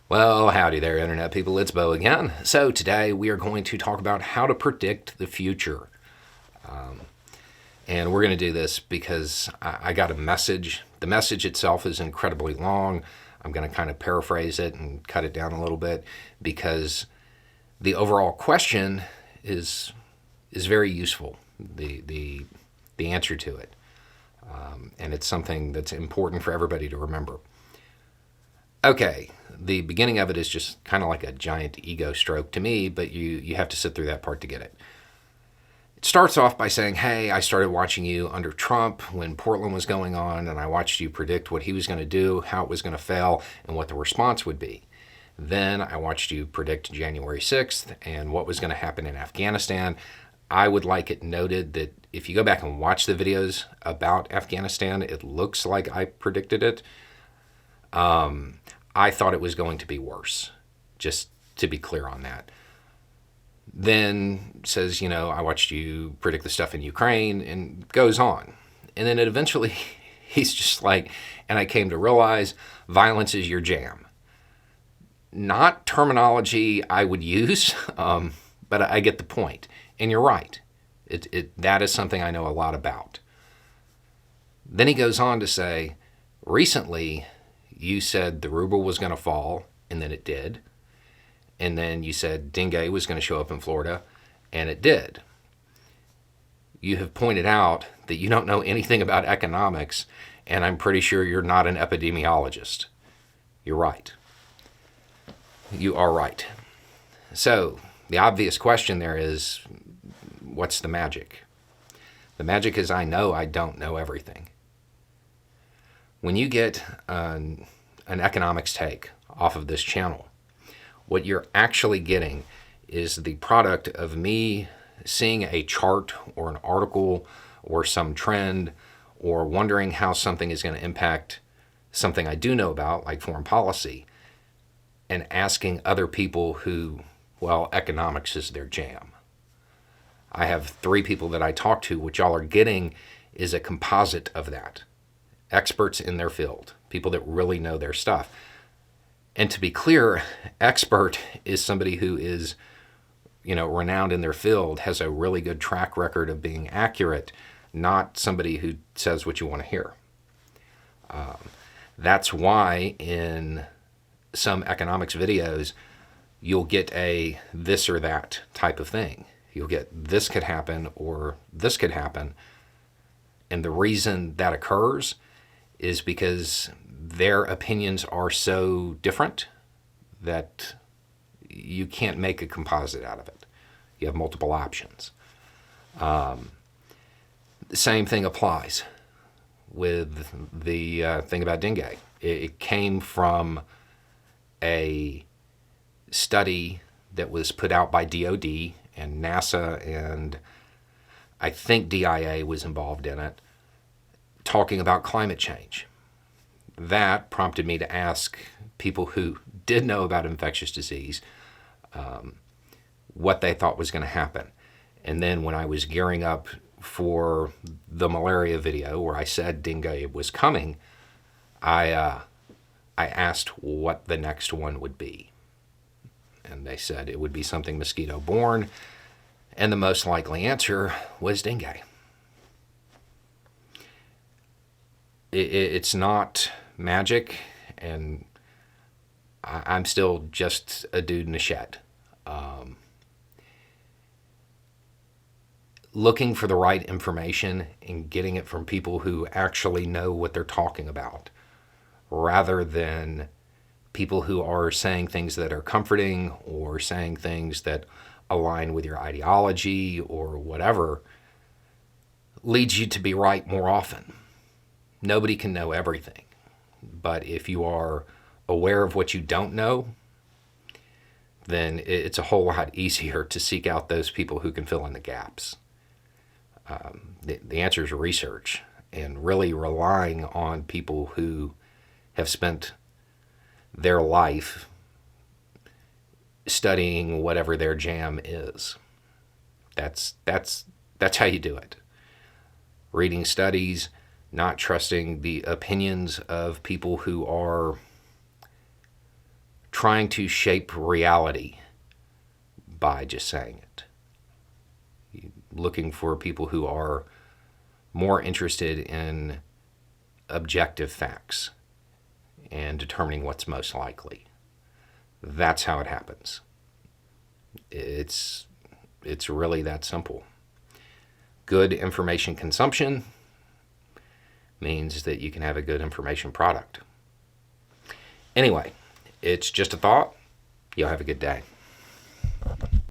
Well, howdy there, Internet people. It's Bo again. So, today we are going to talk about how to predict the future. And we're going to do this because I got a message. The message itself is incredibly long. I'm going to kind of paraphrase it and cut it down a little bit because the overall question is very useful, the answer to it. And it's something that's important for everybody to remember. Okay, the beginning of it is just kind of like a giant ego stroke to me, but you have to sit through that part to get it. It starts off by saying, hey, I started watching you under Trump when Portland was going on, and I watched you predict what he was going to do, how it was going to fail, and what the response would be. Then I watched you predict January 6th and what was going to happen in Afghanistan. I would like it noted that if you go back and watch the videos about Afghanistan, it looks like I predicted it. I thought it was going to be worse, just to be clear on that. Then says, I watched you predict the stuff in Ukraine, and goes on. And then eventually he's just like, and I came to realize violence is your jam. Not terminology I would use, but I get the point. And you're right. That is something I know a lot about. Then he goes on to say, recently you said the ruble was going to fall, and then it did. And then you said dengue was going to show up in Florida, and it did. You have pointed out that you don't know anything about economics, and I'm pretty sure you're not an epidemiologist. You're right. You are right. So the obvious question there is, what's the magic? The magic is I know I don't know everything. When you get an economics take off of this channel, what you're actually getting is the product of me seeing a chart or an article or some trend or wondering how something is going to impact something I do know about, like foreign policy, and asking other people who, economics is their jam. I have 3 people that I talk to. What y'all are getting is a composite of that. Experts in their field, people that really know their stuff. And to be clear, expert is somebody who is, renowned in their field, has a really good track record of being accurate, not somebody who says what you want to hear. That's why in some economics videos, you'll get a this or that type of thing. You'll get this could happen or this could happen. And the reason that occurs is because their opinions are so different that you can't make a composite out of it. You have multiple options. The same thing applies with the thing about dengue. It came from a study that was put out by DOD and NASA, and I think DIA was involved in it, talking about climate change. That prompted me to ask people who did know about infectious disease what they thought was going to happen. And then when I was gearing up for the malaria video where I said dengue was coming, I asked what the next one would be. And they said it would be something mosquito-borne, and the most likely answer was dengue. It's not magic, and I'm still just a dude in a shed. Looking for the right information and getting it from people who actually know what they're talking about, rather than people who are saying things that are comforting or saying things that align with your ideology or whatever, leads you to be right more often. Nobody can know everything. But if you are aware of what you don't know, then it's a whole lot easier to seek out those people who can fill in the gaps. The answer is research, and really relying on people who have spent their life studying whatever their jam is. That's how you do it. Reading studies, not trusting the opinions of people who are trying to shape reality by just saying it. Looking for people who are more interested in objective facts and determining what's most likely. That's how it happens. It's really that simple. Good information consumption means that you can have a good information product. Anyway, it's just a thought. Y'all have a good day.